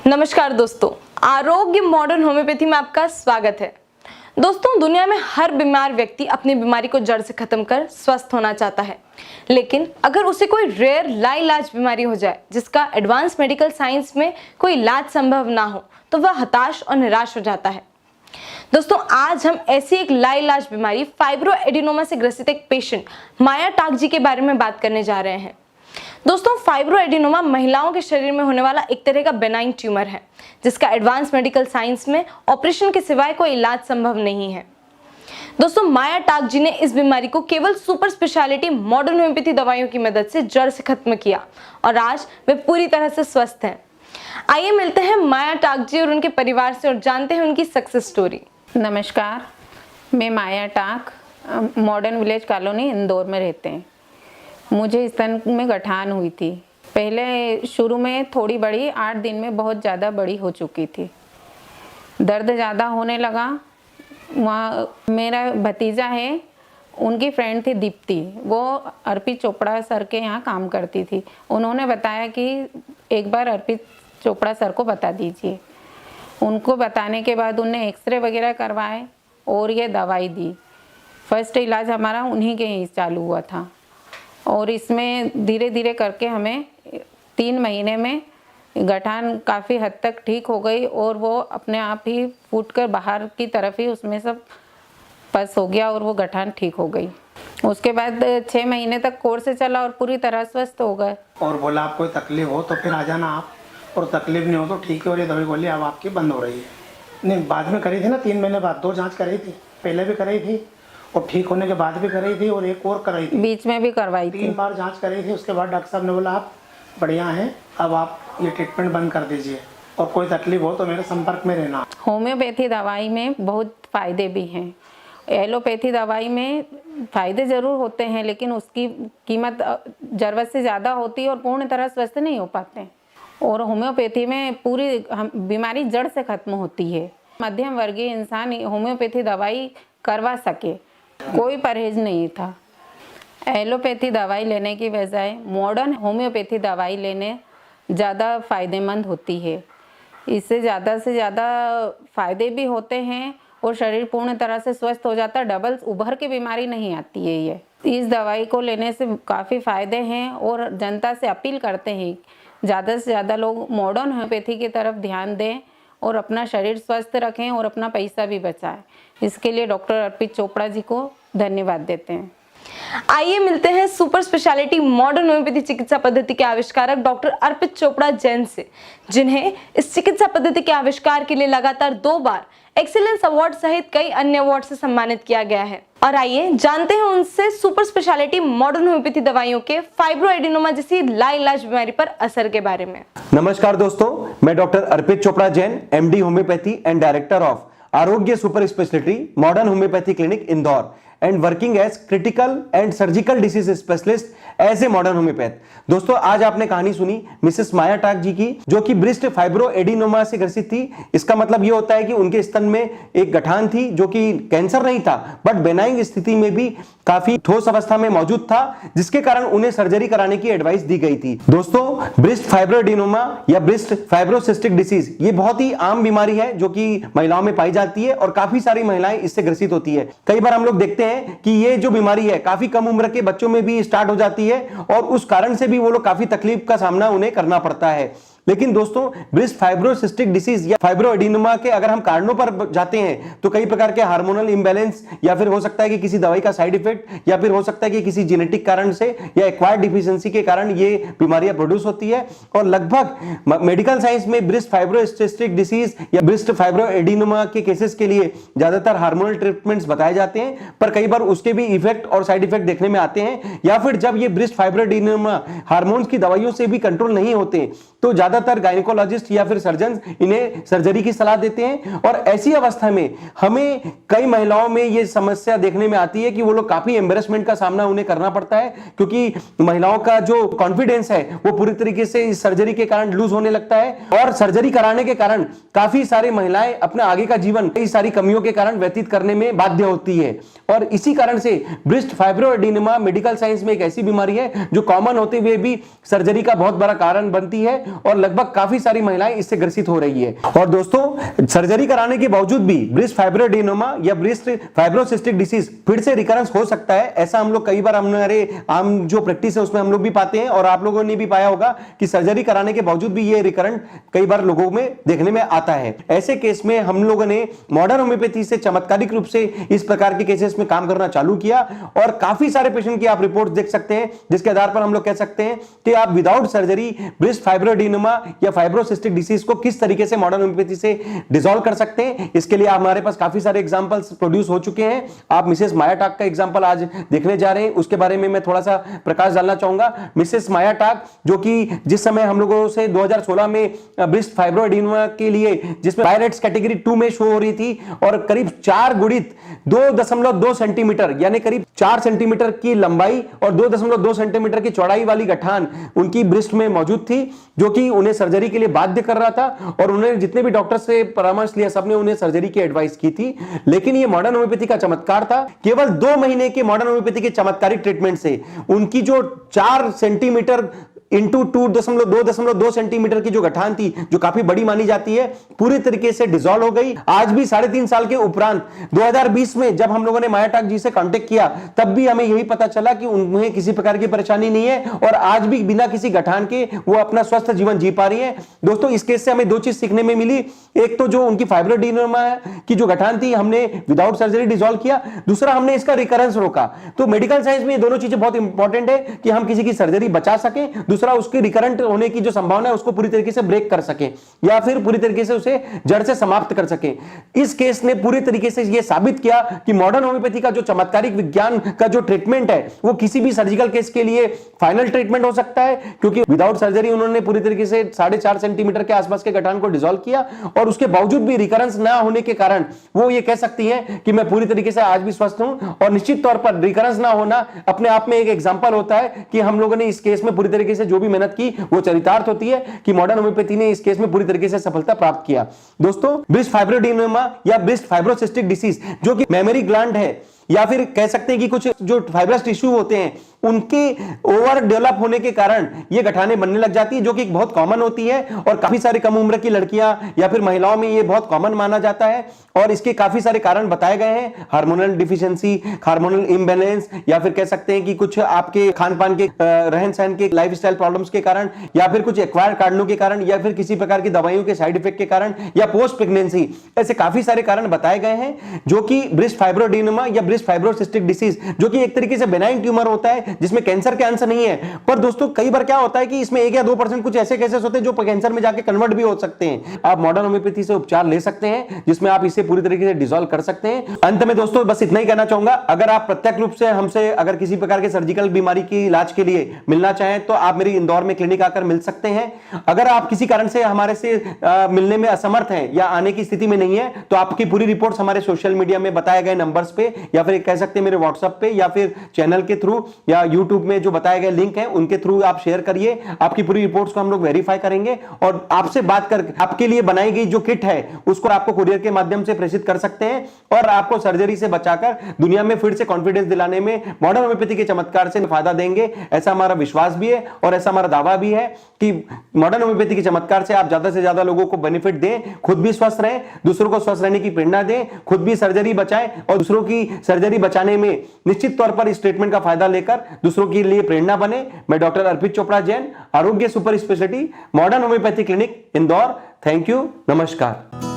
नमस्कार दोस्तों, आरोग्य मॉडर्न होम्योपैथी में आपका स्वागत है। दोस्तों, दुनिया में हर बीमार व्यक्ति अपनी बीमारी को जड़ से खत्म कर स्वस्थ होना चाहता है, लेकिन अगर उसे कोई रेयर लाइलाज बीमारी हो जाए जिसका एडवांस मेडिकल साइंस में कोई इलाज संभव ना हो तो वह हताश और निराश हो जाता है। दोस्तों, आज हम ऐसी एक लाइलाज बीमारी फाइब्रोएडिनोमा से ग्रसित एक पेशेंट माया टाक जी के बारे में बात करने जा रहे हैं। दोस्तों, फाइब्रोएडिनोमा महिलाओं के शरीर में होने वाला एक तरह का बेनाइन ट्यूमर है जिसका एडवांस मेडिकल साइंस में ऑपरेशन के सिवाय कोई इलाज संभव नहीं है। दोस्तों, माया टाक जी ने इस बीमारी को केवल सुपर स्पेशलिटी मॉडर्न होम्योपैथी दवाइयों की मदद से जड़ से खत्म किया और आज वे पूरी तरह से स्वस्थ हैं। आइए मिलते हैं माया टाक जी और उनके परिवार से और जानते हैं उनकी सक्सेस स्टोरी। नमस्कार, मैं माया टाक, मॉडर्न विलेज कॉलोनी इंदौर में रहते हैं। मुझे स्तन में गठान हुई थी। पहले शुरू में थोड़ी बड़ी, 8 दिन में बहुत ज़्यादा बड़ी हो चुकी थी। दर्द ज़्यादा होने लगा। वहाँ मेरा भतीजा है, उनकी फ्रेंड थी दीप्ति, वो अर्पित चोपड़ा सर के यहाँ काम करती थी। उन्होंने बताया कि एक बार अर्पित चोपड़ा सर को बता दीजिए। उनको बताने के बाद उन्हें एक्सरे वगैरह करवाए और ये दवाई दी। फर्स्ट इलाज हमारा उन्हीं के ही चालू हुआ था और इसमें धीरे धीरे करके हमें 3 महीने में गठान काफ़ी हद तक ठीक हो गई और वो अपने आप ही फूटकर बाहर की तरफ ही उसमें सब पस हो गया और वो गठान ठीक हो गई। उसके बाद 6 महीने तक कोर्स चला और पूरी तरह स्वस्थ हो गए। और बोला आप कोई तकलीफ हो तो फिर आ जाना आप, और तकलीफ नहीं हो तो ठीक है। और ये दवाई बोली अब आपकी बंद हो रही है। नहीं, बाद में करी थी ना, 3 महीने बाद 2 जांच कराई थी, पहले भी कराई थी और ठीक होने के बाद भी कराई थी और एक और कराई थी, बीच में भी करवाई थी। 3 बार जांच कराई थी। उसके बाद डॉक्टर साहब ने बोला आप बढ़िया हैं, अब आप ये ट्रीटमेंट बंद कर दीजिए और कोई तकलीफ हो तो मेरे संपर्क में रहना। होम्योपैथी दवाई में बहुत फ़ायदे भी हैं। एलोपैथी दवाई में फ़ायदे ज़रूर होते हैं लेकिन उसकी कीमत ज़रूरत से ज़्यादा होती है और पूर्ण तरह स्वस्थ नहीं हो पाते। और होम्योपैथी में पूरी बीमारी जड़ से खत्म होती है। मध्यम वर्गीय इंसान होम्योपैथी दवाई करवा सके, कोई परहेज नहीं था। एलोपैथी दवाई लेने की बजाय मॉडर्न होम्योपैथी दवाई लेने ज़्यादा फ़ायदेमंद होती है। इससे ज़्यादा से ज़्यादा फ़ायदे भी होते हैं और शरीर पूर्ण तरह से स्वस्थ हो जाता है। डबल उभर के बीमारी नहीं आती है। ये इस दवाई को लेने से काफ़ी फ़ायदे हैं और जनता से अपील करते हैं ज़्यादा से ज़्यादा लोग मॉडर्न होम्योपैथी की तरफ ध्यान दें और अपना शरीर स्वस्थ रखें और अपना पैसा भी बचाएं। इसके लिए डॉक्टर अर्पित चोपड़ा जी को धन्यवाद देते हैं। आइए मिलते हैं सुपर स्पेशलिटी मॉडर्न होम्योपैथी चिकित्सा पद्धति के आविष्कारक डॉक्टर अर्पित चोपड़ा जैन से, जिन्हें इस चिकित्सा पद्धति के आविष्कार के लिए लगातार 2 बार एक्सीलेंस अवार्ड सहित कई अन्य अवार्ड से सम्मानित किया गया है। और आइए जानते हैं उनसे सुपर स्पेशलिटी मॉडर्न होम्योपैथी दवाइयों के फाइब्रोएडिनोमा जैसी लाइलाज बीमारी पर असर के बारे में। नमस्कार दोस्तों, मैं doctor Arpit Chopra Jain, MD homeopathy and director of Arogya super speciality modern homeopathy clinic Indore and working as critical and surgical disease specialist as a modern homeopath। दोस्तों, आज आपने कहानी सुनी मिसेस माया टाक जी की, जो कि ब्रेस्ट फाइब्रोएडिनोमा से ग्रसित थी। इसका मतलब ये होता है कि उनके स्तन में एक गठान थी जो कि कैंसर नहीं था बट बेनाइन स्थिति में भी काफी ठोस अवस्था में मौजूद था, जिसके कारण उन्हें सर्जरी कराने की एडवाइस दी गई थी। दोस्तों, ब्रेस्ट फाइब्रोएडिनोमा या ब्रेस्ट फाइब्रोसिस्टिक डिसीज ये बहुत ही आम बीमारी है जो कि महिलाओं में पाई जाती है और काफी सारी महिलाएं इससे ग्रसित होती है। कई बार हम लोग देखते हैं कि ये जो बीमारी है काफी कम उम्र के बच्चों में भी स्टार्ट हो जाती है और उस कारण से भी वो लोग काफी तकलीफ का सामना उन्हें करना पड़ता है। लेकिन दोस्तों, ब्रेस्ट फाइब्रोसिस्टिक डिसीज या फाइब्रोएडिनोमा के अगर हम कारणों पर जाते हैं तो कई प्रकार के हार्मोनल इंबैलेंस, या फिर हो सकता है कि किसी दवाई का साइड इफेक्ट, या फिर हो सकता है कि किसी जेनेटिक कारण से या एक्वायर्ड डिफिशियंसी के कारण ये बीमारियां प्रोड्यूस होती है। और लगभग मेडिकल साइंस में ब्रेस्ट फाइब्रोसिस्टिक डिसीज या ब्रेस्ट फाइब्रोएडिनोमा के केसेस के लिए ज्यादातर हार्मोनल ट्रीटमेंट्स बताए जाते हैं, पर कई बार उसके भी इफेक्ट और साइड इफेक्ट देखने में आते हैं। या फिर जब ये ब्रेस्ट फाइब्रोएडिनोमा हार्मोन्स की दवाइयों से भी कंट्रोल नहीं होते तो ज्यादातर गायनेकोलॉजिस्ट या फिर सर्जन इन्हें सर्जरी की सलाह देते हैं। और ऐसी अवस्था में हमें कई महिलाओं में ये समस्या देखने में आती है कि वो लोग काफी एम्बेरसमेंट का सामना उन्हें करना पड़ता है, क्योंकि महिलाओं का जो कॉन्फिडेंस है वो पूरी तरीके से इस सर्जरी के कारण लूज होने लगता है और सर्जरी कराने के कारण काफी सारी महिलाएं अपने आगे का जीवन कई सारी कमियों के कारण व्यतीत करने में बाध्य होती है। और इसी कारण से ब्रेस्ट फाइब्रोएडिनोमा मेडिकल साइंस में एक ऐसी बीमारी है जो कॉमन होते हुए भी सर्जरी का बहुत बड़ा कारण बनती है और लगभग काफी सारी महिलाएं इससे ग्रसित हो रही है। और दोस्तों, सर्जरी कराने के बावजूद भी ब्रेस्ट फाइब्रोएडेनोमा या ब्रेस्ट फाइब्रोसिस्टिक डिसीज फिर से रिकरेंस हो सकता है। ऐसा हम लोग कई बार हमारे आम जो प्रैक्टिस है उसमें हम लोग भी पाते हैं, और आप लोगों ने भी पाया होगा कि सर्जरी कराने के बावजूद भी ये रिकरेंट कई बार लोगों में देखने में आता है। ऐसे केस में हम लोगों ने मॉडर्न होम्योपैथी से चमत्कारिक रूप से इस प्रकार के केसेस में काम करना चालू किया, और काफी सारे पेशेंट की आप रिपोर्ट देख सकते हैं, जिसके आधार पर हम लोग कह सकते हैं कि आप विदाउट सर्जरी ब्रेस्ट फाइब्रोएडेनोमा या फाइब्रोसिस्टिक डिसीज को किस तरीके से मॉडर्न होम्योपैथी से डिसॉल्व कर सकते हैं। इसके लिए हमारे पास काफी सारे एग्जांपल्स प्रोड्यूस हो चुके हैं। आप मिसेस माया टाक का एग्जांपल आज देखने जा रहे हैं, उसके बारे में मैं थोड़ा सा प्रकाश डालना चाहूंगा। मिसेस माया टाक, जो कि जिस समय हम लोगों से 2016 में ब्रेस्ट फाइब्रोएडेनोमा के लिए जिसमें पायरेट्स कैटेगरी 2 में शो हो रही थी, और करीब 4 गुणित 2.2 सेंटीमीटर यानी करीब 4 सेंटीमीटर की लंबाई और 2.2 सेंटीमीटर की चौड़ाई वाली गठान उनकी ब्रेस्ट में मौजूद थी, जो कि उन्हें सर्जरी के लिए बाध्य कर रहा था। और उन्होंने जितने भी डॉक्टर से परामर्श लिया, सबने उन्हें सर्जरी की एडवाइस की थी। लेकिन ये मॉडर्न होम्योपैथी का चमत्कार था। केवल 2 महीने के मॉडर्न होम्योपैथी के चमत्कारिक ट्रीटमेंट से उनकी जो 4 सेंटीमीटर इंटू 2.2 सेंटीमीटर की जो गठान थी, जो काफी बड़ी मानी जाती है, पूरी तरीके से डिसॉल्व हो गई। आज भी 3.5 साल के उपरांत 2020 में जब हम लोगों ने माया टाक जी से कांटेक्ट किया, तब भी हमें यही पता चला कि उन्हें किसी प्रकार की परेशानी नहीं है, और आज भी बिना किसी गठान के वो अपना स्वस्थ जीवन जी पा रही है। दोस्तों, इस केस से हमें 2 चीज सीखने में मिली। एक तो जो उनकी फाइब्रोएडेनोमा की जो गठान थी, हमने विदाउट सर्जरी डिसॉल्व किया। दूसरा, हमने इसका रिकरेंस रोका। तो मेडिकल साइंस में ये दोनों चीजें बहुत इंपॉर्टेंट है कि हम किसी की सर्जरी बचा सके, दूसरा उसकी रिकरेंट होने की जो संभावना है उसको पूरी तरीके से ब्रेक कर सके, या फिर पूरी तरीके से उसे जड़ से समाप्त कर सके। इस केस ने पूरी तरीके से यह साबित किया कि मॉडर्न होम्योपैथी का जो चमत्कारिक विज्ञान का जो ट्रीटमेंट है, वो किसी भी सर्जिकल केस के लिए फाइनल ट्रीटमेंट हो सकता है, क्योंकि विदाउट सर्जरी उन्होंने पूरी तरीके से 4.5 सेंटीमीटर के आसपास के गठान को डिसॉल्व किया, और उसके बावजूद भी रिकरेंस ना होने के कारण वो ये कह सकती है कि मैं पूरी तरीके से आज भी स्वस्थ हूं। और निश्चित तौर पर रिकरेंस ना होना अपने आप में एक एग्जांपल होता है कि हम लोगों ने इस केस में पूरी तरीके से जो भी मेहनत की वो चरितार्थ होती है कि मॉडर्न होम्योपैथी ने इस केस में पूरी तरीके से सफलता प्राप्त किया। दोस्तों, ब्रेस्ट फाइब्रोएडेनोमा या ब्रेस्ट फाइब्रोसिस्टिक डिसीज, जो कि मेमोरी ग्लैंड है, या फिर कह सकते हैं कि कुछ जो फाइब्रस टिश्यू होते हैं उनके ओवर डेवलप होने के कारण ये गठाने बनने लग जाती है, जो कि बहुत कॉमन होती है, और काफी सारी कम उम्र की लड़कियां या फिर महिलाओं में ये बहुत कॉमन माना जाता है। और इसके काफी सारे कारण बताए गए हैं, हार्मोनल डिफिशियंसी, हार्मोनल इम्बैलेंस, या फिर कह सकते हैं कि कुछ आपके खान पान के, रहन सहन के, लाइफस्टाइल प्रॉब्लम्स के कारण, या फिर कुछ एक्वायर्ड कारणों के कारण, या फिर किसी प्रकार की दवाइयों के साइड इफेक्ट के कारण, या पोस्ट प्रेगनेंसी। ऐसे काफी सारे कारण बताए गए हैं, जो कि ब्रेस्ट फाइब्रोएडेनोमा या ब्रेस्ट फाइब्रोसिस्टिक डिसीज, जो कि एक तरीके से बेनाइन ट्यूमर होता है जिसमें कैंसर के अंश नहीं है। पर दोस्तों, कई बार क्या होता है कि इसमें 1 या 2% कुछ ऐसे केसेस होते हैं जो कैंसर में जाके कन्वर्ट भी हो सकते हैं। आप मॉडर्न होम्योपैथी से उपचार ले सकते हैं, जिसमें आप इसे पूरी तरीके से डिसॉल्व कर सकते हैं। अंत में दोस्तों, बस इतना ही कहना चाहूंगा, अगर आप प्रत्यक्ष रूप से हमसे अगर किसी प्रकार के सर्जिकल बीमारी की इलाज के लिए मिलना चाहें तो आप मेरी इंदौर में क्लिनिक आकर मिल सकते हैं। अगर आप किसी कारण से हमारे से मिलने में असमर्थ हैं या आने की स्थिति में नहीं है, तो आपकी पूरी रिपोर्ट्स हमारे सोशल मीडिया में बताए गए नंबर्स पे, या फिर कह सकते हैं मेरे व्हाट्सएप पे, या फिर चैनल के थ्रू, या यूट्यूब में जो बताए गए लिंक है उनके थ्रू आप शेयर करिए। आपकी पूरी रिपोर्ट्स को हम लोग वेरीफाई करेंगे, और आपसे बात कर आपके लिए बनाई गई जो किट है उसको आपको कुरियर के माध्यम से प्रेषित कर सकते हैं, और आपको सर्जरी से बचाकर दुनिया में फिर से कॉन्फिडेंस दिलाने में मॉडर्न होम्योपैथी के चमत्कार से फायदा देंगे। ऐसा हमारा विश्वास भी है, और ऐसा हमारा दावा भी है कि मॉडर्न होम्योपैथी के चमत्कार से आप ज्यादा से ज्यादा लोगों को बेनिफिट दें, खुद भी स्वस्थ रहें, दूसरों को स्वस्थ रहने की प्रेरणा दें, खुद भी सर्जरी बचाएं, और दूसरों की सर्जरी बचाने में निश्चित तौर पर इस ट्रीटमेंट का फायदा लेकर दूसरों के लिए प्रेरणा बने। मैं डॉक्टर अर्पित चोपड़ा जैन, आरोग्य super speciality, modern homeopathy clinic, Indore. Thank you, नमस्कार।